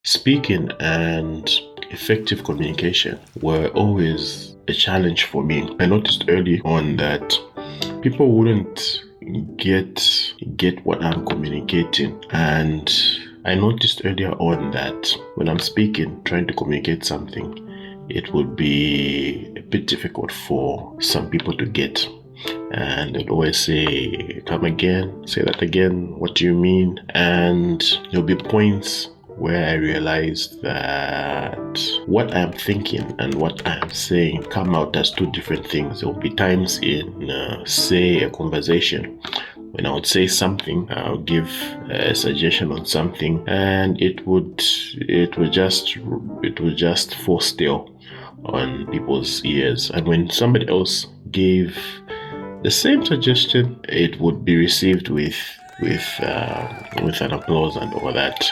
Speaking and effective communication were always a challenge for me. I noticed early on that people wouldn't get what I'm communicating, and I noticed earlier on that when I'm speaking, trying to communicate something, it would be a bit difficult for some people to get. And they'd always say, come again, say that again, what do you mean? And there'll be points where I realized that what I'm thinking and what I'm saying come out as two different things. There will be times in, say, a conversation when I would say something, I'll give a suggestion on something, and it would just fall still on people's ears. And when somebody else gave the same suggestion, it would be received with an applause and all that.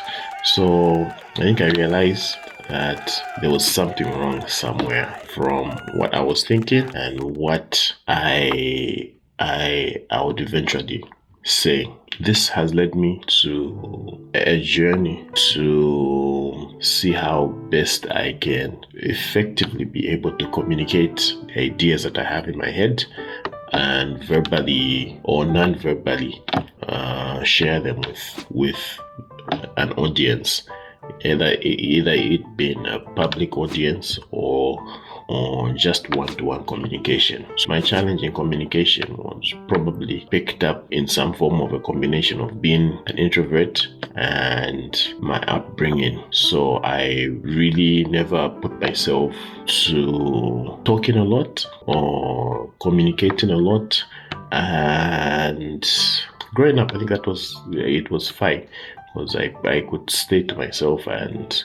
So I think I realized that there was something wrong somewhere from what I was thinking and what I would eventually say. This has led me to a journey to see how best I can effectively be able to communicate the ideas that I have in my head and verbally or non-verbally share them with an audience, either it being a public audience or just one-to-one communication. So my challenge in communication was probably picked up in some form of a combination of being an introvert and my upbringing. So I really never put myself to talking a lot or communicating a lot. And growing up, I think it was fine, because I could stay to myself and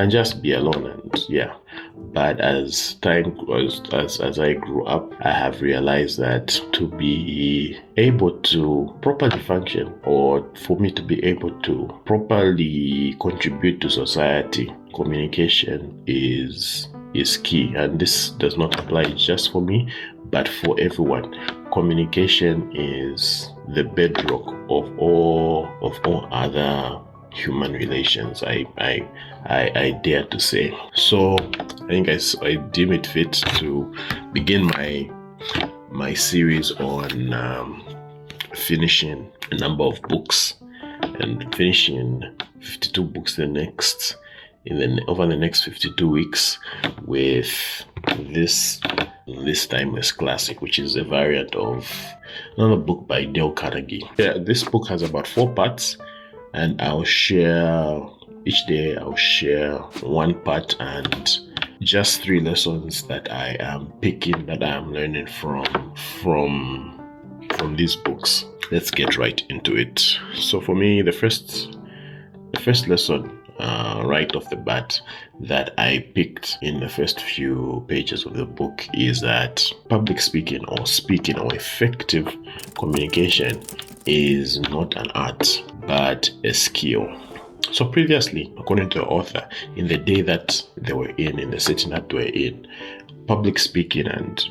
just be alone, and yeah. But as time goes, as I grew up, I have realized that to be able to properly function, or for me to be able to properly contribute to society, communication is key. And this does not apply just for me, but for everyone. Communication is the bedrock of all other human relations, I dare to say. So I think I deem it fit to begin my series on finishing a number of books, and finishing 52 books over the next 52 weeks with this timeless classic, which is a variant of another book by Dale Carnegie. Yeah, this book has about 4 parts, and each day I'll share one part and just 3 lessons that I am picking, that I am learning from these books. Let's get right into it. So for me, the first lesson right off the bat that I picked in the first few pages of the book is that public speaking or effective communication is not an art but a skill. So previously, according to the author, in the day that they were in the setting that they were in, public speaking and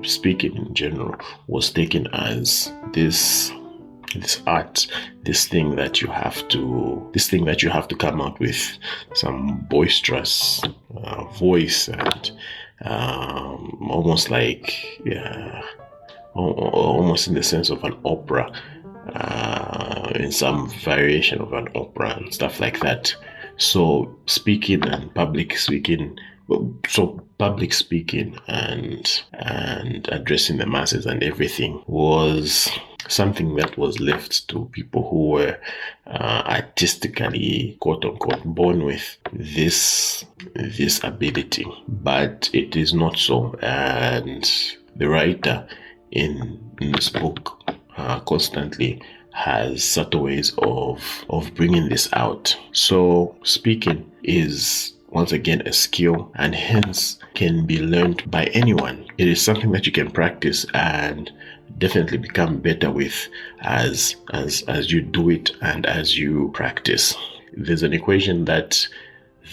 speaking in general was taken as this art, this thing that you have to come out with some boisterous voice, and almost like almost in the sense of an opera, in some variation of an opera and stuff like that. So public speaking and addressing the masses and everything was something that was left to people who were artistically, quote unquote, born with this ability. But it is not so, and the writer in this book constantly has subtle ways of bringing this out. So speaking is once again a skill, and hence can be learned by anyone. It is something that you can practice and definitely become better with as you do it and as you practice. There's an equation that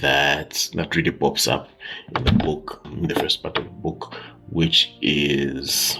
really pops up in the book, in the first part of the book, which is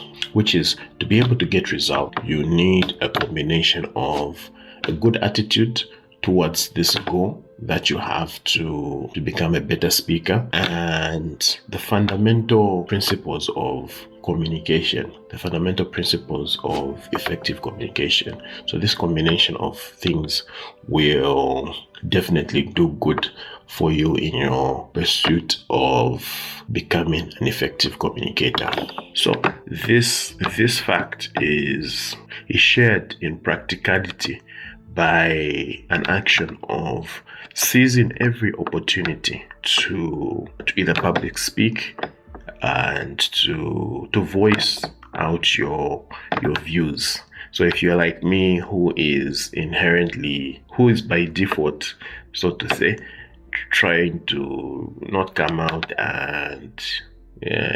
to be able to get result, you need a combination of a good attitude towards this goal that you have to become a better speaker, and the fundamental principles of communication, the fundamental principles of effective communication. So this combination of things will definitely do good for you in your pursuit of becoming an effective communicator. So this fact is shared in practicality by an action of seizing every opportunity to either public speak and to voice out your views. So if you're like me, who is by default, so to say, trying to not come out and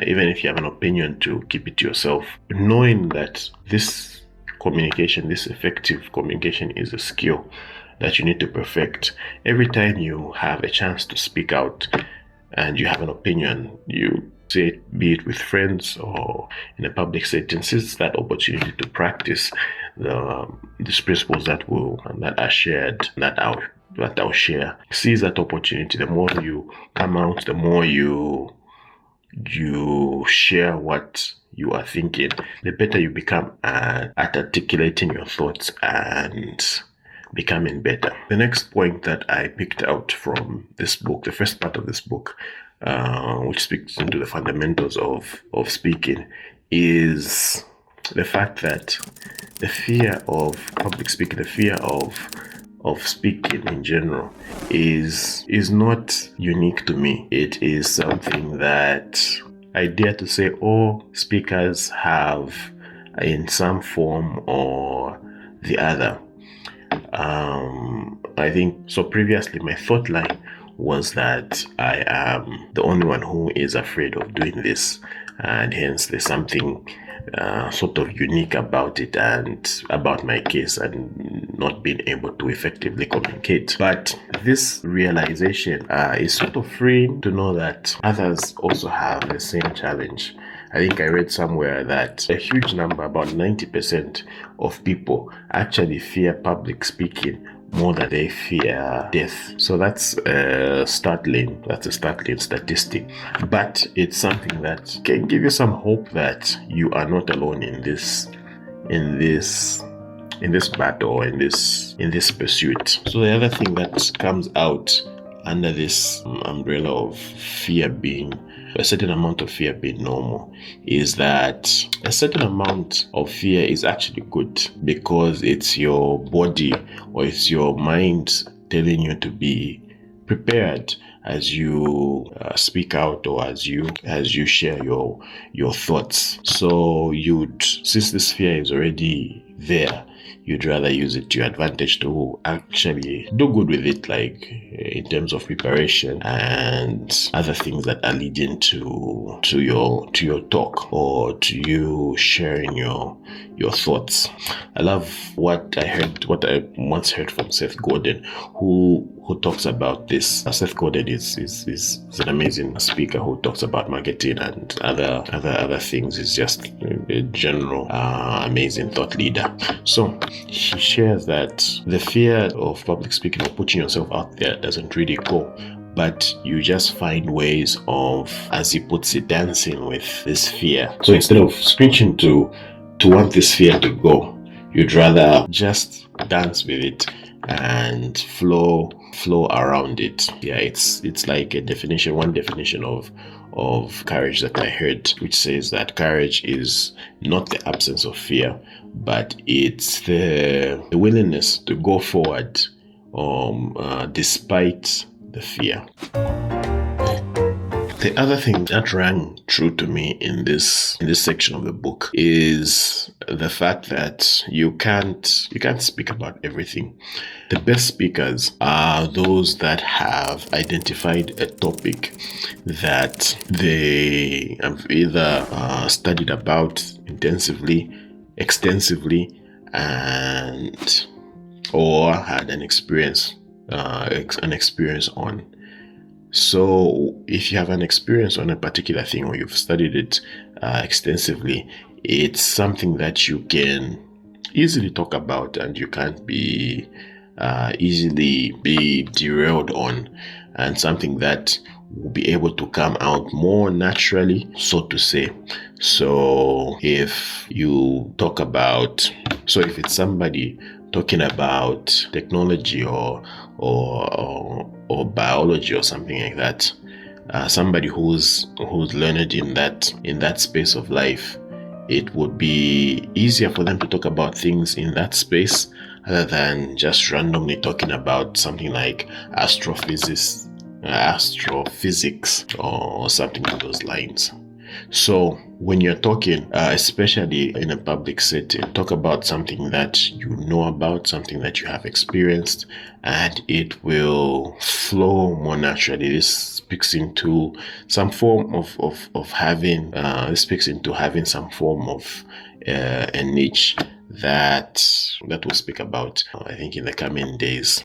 even if you have an opinion, to keep it to yourself, knowing that this communication, this effective communication, is a skill that you need to perfect. Every time you have a chance to speak out and you have an opinion, you say it, be it with friends or in a public setting, seize that opportunity to practice these principles that are shared, that I'll share. Seize that opportunity. The more you come out, the more you share what you are thinking, the better you become at articulating your thoughts and becoming better. The next point that I picked out from this book, the first part of this book, which speaks into the fundamentals of speaking, is the fact that the fear of public speaking, the fear of speaking in general, is not unique to me. It is something that I dare to say all speakers have in some form or the other. I think so. Previously, my thought line was that I am the only one who is afraid of doing this, and hence there's something sort of unique about it and about my case and not being able to effectively communicate. But this realization is sort of freeing to know that others also have the same challenge. I think I read somewhere that a huge number, about 90% of people, actually fear public speaking more than they fear death. So that's a startling statistic. But it's something that can give you some hope that you are not alone in this battle, in this pursuit. So the other thing that comes out under this umbrella of fear being a certain amount of fear being normal is that a certain amount of fear is actually good, because it's your body or it's your mind telling you to be prepared as you speak out or as you share your thoughts. So since this fear is already there, you'd rather use it to your advantage to actually do good with it, like in terms of preparation and other things that are leading to your talk or to you sharing your thoughts. I love what I once heard from Seth Godin, who talks about this. Seth Godin is an amazing speaker who talks about marketing and other things. He's just a general amazing thought leader. So he shares that the fear of public speaking or putting yourself out there doesn't really go, but you just find ways of, as he puts it, dancing with this fear. So instead of screeching to want this fear to go, you'd rather just dance with it and flow around it. Yeah, it's like one definition of courage that I heard, which says that courage is not the absence of fear, but it's the willingness to go forward despite the fear. The other thing that rang true to me in this section of the book is the fact that you can't speak about everything. The best speakers are those that have identified a topic that they have either studied about intensively, extensively, or had an experience on. So if you have an experience on a particular thing or you've studied it extensively, it's something that you can easily talk about and you can't be easily be derailed on, and something that will be able to come out more naturally, so to say. So if it's somebody talking about technology or biology or something like that, somebody who's learned in that space of life, it would be easier for them to talk about things in that space rather than just randomly talking about something like astrophysics or something along those lines. So when you're talking, especially in a public setting, talk about something that you know about, something that you have experienced, and it will flow more naturally. This speaks into some form of having some form of a niche that we'll speak about, I think, in the coming days.